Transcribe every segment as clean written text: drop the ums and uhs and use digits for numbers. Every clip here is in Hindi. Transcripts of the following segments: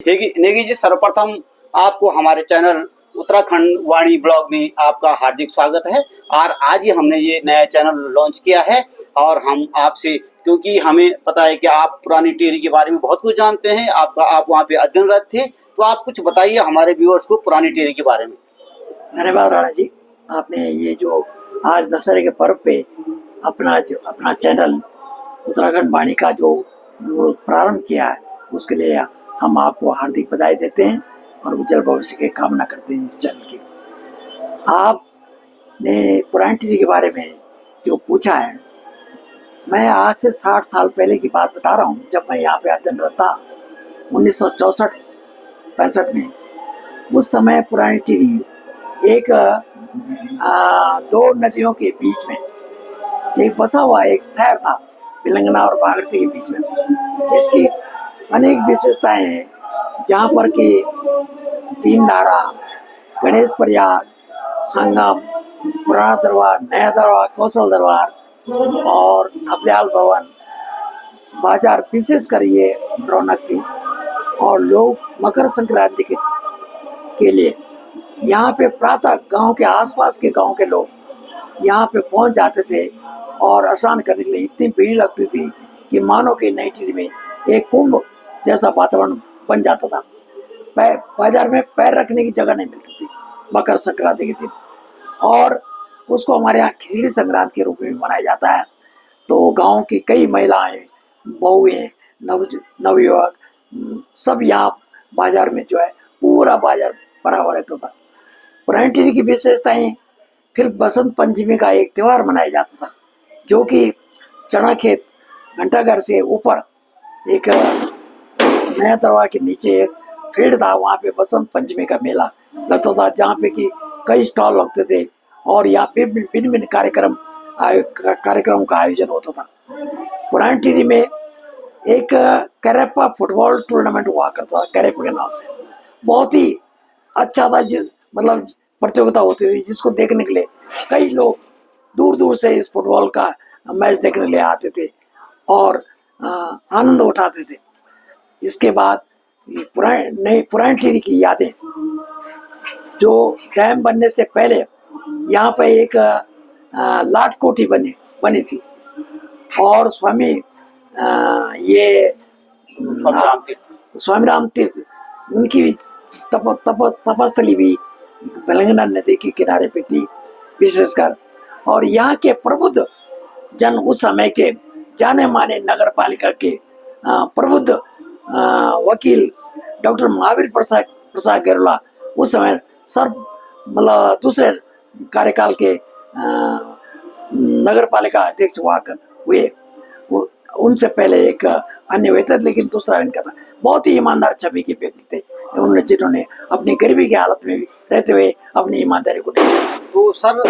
नेगी जी, सर्वप्रथम आपको हमारे चैनल उत्तराखंड वाणी ब्लॉग में आपका हार्दिक स्वागत है। और आज ही हमने ये नया चैनल लॉन्च किया है और हम आपसे, क्योंकि हमें पता है कि आप पुरानी टिहरी के बारे में बहुत कुछ जानते हैं, आप वहाँ पे अध्ययनरत थे, तो आप कुछ बताइए हमारे व्यूअर्स को पुरानी टिहरी के बारे में। धन्यवाद राणा जी, आपने ये जो आज दशहरे के पर्व पे अपना चैनल उत्तराखंड वाणी का जो प्रारंभ किया है, उसके लिए हम आपको हार्दिक बधाई देते हैं और उज्जवल भविष्य की कामना करते हैं इस चैनल की। आपने पुरानी टिहरी के बारे में जो पूछा है, मैं आज से 60 साल पहले की बात बता रहा हूँ, जब मैं यहाँ पे अध्ययनरत था 1964-65 में। उस समय पुरानी टिहरी एक दो नदियों के बीच में एक बसा हुआ एक शहर था, बिलंगना और भागीरथी के बीच में, जिसकी अनेक विशेषताएं हैं, जहाँ पर कि तीन धारा, गणेश प्रयाग, संगम, पुराना दरबार, नया दरबार, कौशल दरबार और अब्याल भवन बाजार विशेषकर ये रौनक थी। और लोग मकर संक्रांति के लिए यहाँ पे प्रातः गांव के आसपास के गांव के लोग यहाँ पे पहुंच जाते थे और स्नान करने के लिए इतनी भीड़ लगती थी कि मानो कि नई टिहरी में एक कुंभ जैसा वातावरण बन जाता था। बाजार में पैर रखने की जगह नहीं मिलती थी मकर संक्रांति के दिन, और उसको हमारे यहाँ खिचड़ी संक्रांति के रूप में मनाया जाता है। तो गांव की कई महिलाएं, बहुएं, नवयुवक सब यहाँ बाजार में जो है पूरा बाजार भरा हुआ रहता था। पुरानी टिहरी की विशेषताएं, फिर बसंत पंचमी का एक त्यौहार मनाया जाता था, जो कि चना खेत घंटाघर से ऊपर एक नया दरबार के नीचे एक फील्ड था, वहाँ पे बसंत पंचमी का मेला लगता था, जहाँ पे कि कई स्टॉल लगते थे और यहाँ पे भिन्न भिन्न कार्यक्रम का आयोजन होता था। पुरानी टिहरी में एक कैरेपा फुटबॉल टूर्नामेंट हुआ करता था, कैरेपा के नाम से। बहुत ही अच्छा था, मतलब प्रतियोगिता होती थी, जिसको देखने के लिए कई लोग दूर दूर से इस फुटबॉल का मैच देखने के लिए आते थे और आनंद उठाते थे। इसके बाद पुरानी टिहरी की यादें, जो डैम बनने से पहले यहाँ पे एक लाट कोठी बनी थी और स्वामी राम तीर्थ उनकी तपस्थली भी बिलंगना नदी के किनारे पे थी विशेषकर। और यहाँ के प्रबुद्ध जन, उस समय के जाने माने नगर पालिका के प्रबुद्ध वकील डॉक्टर महावीर प्रसाद गैरोला, उस समय मतलब दूसरे कार्यकाल के नगर पालिका अध्यक्ष हुए। उनसे पहले एक अन्य हुए थे, लेकिन दूसरा इनका था। बहुत ही ईमानदार छवि के व्यक्ति थे उन्होंने, जिन्होंने अपनी गरीबी की हालत में भी रहते हुए अपनी ईमानदारी को दिखाया। तो सर,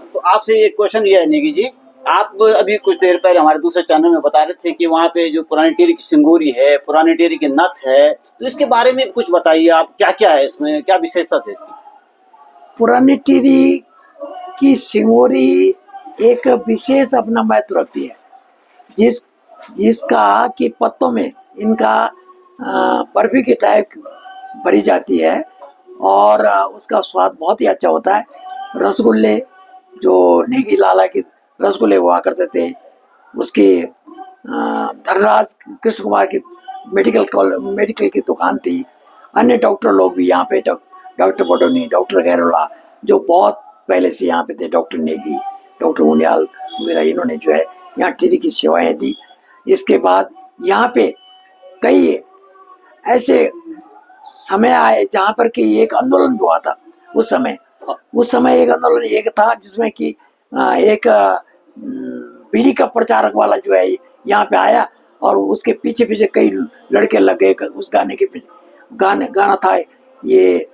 तो आपसे एक क्वेश्चन ये है नेगी जी, आप अभी कुछ देर पहले हमारे दूसरे चैनल में बता रहे थे कि वहाँ पे जो पुरानी टिहरी की सिंगूरी है, पुरानी टिहरी की नथ है, तो इसके बारे में कुछ बताइए आप, क्या क्या है इसमें, क्या विशेषता थे इसकी? पुरानी टिहरी की सिंगूरी एक विशेष अपना महत्व रखती है, जिसका कि पत्तों में इनका बर्फी की टाइप भरी जाती है और उसका स्वाद बहुत ही अच्छा होता है। रसगुल्ले, जो नेगी लाला के रसगुल्ले हुआ करते थे, उसकी धनराज कृष्ण कुमार की मेडिकल की दुकान थी। अन्य डॉक्टर लोग भी यहाँ पे, डॉक्टर बडोनी, डॉक्टर गैरोला, जो बहुत पहले से यहाँ पे थे, डॉक्टर नेगी, डॉक्टर उनियाल वगैरह, इन्होंने जो है यहाँ टिहरी की सेवाएं दी। इसके बाद यहाँ पे कई ऐसे समय आए जहाँ पर कि एक आंदोलन भी हुआ था। उस समय एक आंदोलन एक था, जिसमें कि एक बीड़ी का प्रचारक वाला जो है यहाँ पे आया और उसके पीछे पीछे कई लड़के लग गए उस गाने के पीछे। गाना था ये,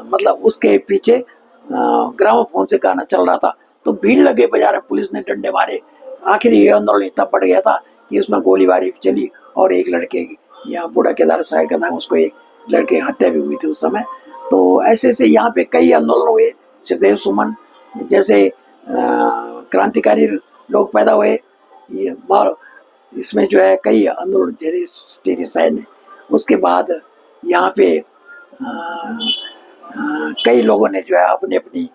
मतलब उसके पीछे ग्रामोफोन से गाना चल रहा था, तो भीड़ लगे बाजार में, पुलिस ने डंडे मारे। आखिर ये आंदोलन इतना बढ़ गया था कि उसमें गोलीबारी चली और एक लड़के, यहाँ बूढ़ा केदार साइड का था, उसको एक लड़के हत्या भी हुई थी उस समय। तो ऐसे यहाँ पे कई आंदोलन हुए, सुखदेव सुमन जैसे क्रांतिकारी लोग पैदा हुए। इसमें जो है कई आंदोलन टिहरी साइड ने उसके बाद यहाँ पे कई लोगों ने जो है अपनी अपनी,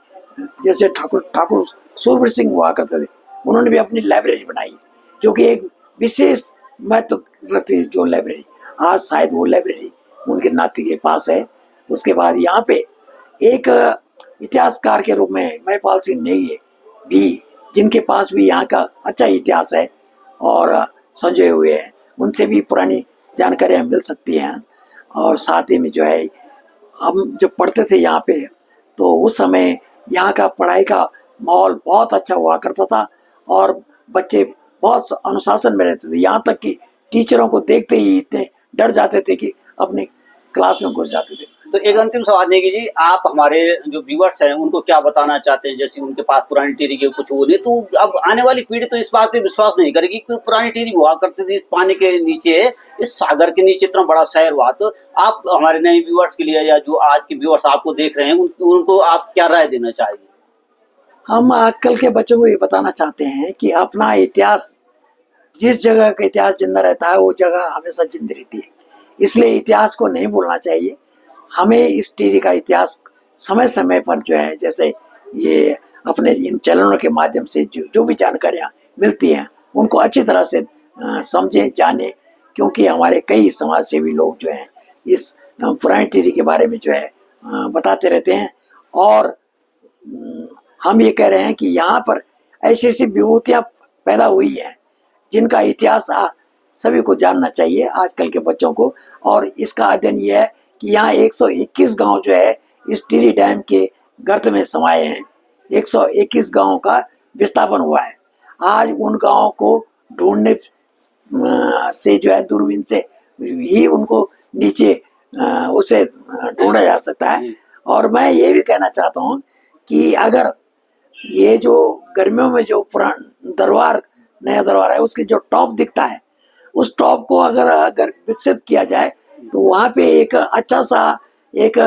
जैसे ठाकुर ठाकुर सूरवीर सिंह हुआ करते थे, उन्होंने भी अपनी लाइब्रेरी बनाई जो कि एक विशेष महत्व रखती है। जो लाइब्रेरी आज शायद वो लाइब्रेरी उनके नाती के पास है। उसके बाद यहाँ पे एक इतिहासकार के रूप में महिपाल सिंह नेगी भी, जिनके पास भी यहाँ का अच्छा इतिहास है और संजोए हुए हैं, उनसे भी पुरानी जानकारियाँ मिल सकती हैं। और साथ ही में जो है हम जब पढ़ते थे यहाँ पे, तो उस समय यहाँ का पढ़ाई का माहौल बहुत अच्छा हुआ करता था और बच्चे बहुत अनुशासन में रहते थे। यहाँ तक कि टीचरों को देखते ही इतने डर जाते थे कि अपने क्लास में घुस जाते थे। तो एक अंतिम सवाल नेगी जी, आप हमारे जो व्यूअर्स हैं उनको क्या बताना चाहते हैं? जैसे उनके पास पुरानी टीरी के कुछ वो नहीं, तो अब आने वाली पीढ़ी तो इस बात पे विश्वास नहीं करेगी कि पुरानी टीरी हुआ करती थी इस पानी के नीचे, इस सागर के नीचे इतना बड़ा शहर हुआ। तो आप हमारे नए व्यूअर्स के लिए या जो आज के व्यूअर्स आपको देख रहे हैं उनको आप क्या राय देना चाहेंगे? हम आजकल के बच्चों को ये बताना चाहते हैं कि अपना इतिहास, जिस जगह का इतिहास जिंदा रहता है वो जगह हमेशा जिंदी रहती है, इसलिए इतिहास को नहीं भूलना चाहिए। हमें इस टीरी का इतिहास समय समय पर जो है, जैसे ये अपने इन चैनलों के माध्यम से जो भी जानकारियाँ मिलती हैं उनको अच्छी तरह से समझें, जानें, क्योंकि हमारे कई समाज सेवी लोग जो हैं इस पुरानी टीरी के बारे में जो है बताते रहते हैं। और हम ये कह रहे हैं कि यहाँ पर ऐसी ऐसी विभूतियाँ पैदा हुई हैं जिनका इतिहास सभी को जानना चाहिए, आजकल के बच्चों को। और इसका अध्ययन ये है कि यहाँ 121 गांव जो है इस टिहरी डैम के गर्त में समाये हैं। 121 गांवों का विस्थापन हुआ है। आज उन गांवों को ढूंढने से जो है दूरबीन से ही उनको नीचे उसे ढूंढा जा सकता है। और मैं ये भी कहना चाहता हूँ कि अगर ये जो गर्मियों में जो पुराना दरबार, नया दरबार है, उसके जो टॉप दिखता है, उस टॉप को अगर विकसित किया जाए तो वहाँ पे एक अच्छा सा एक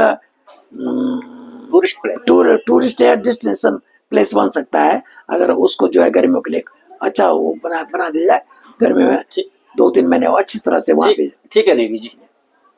टूरिस्ट डेस्टिनेशन प्लेस बन सकता है। अगर उसको जो है गर्मियों के लिए अच्छा वो बना दिया जाए, गर्मी में 2-3 महीने अच्छी तरह से वहाँ पे। ठीक है नेगी जी।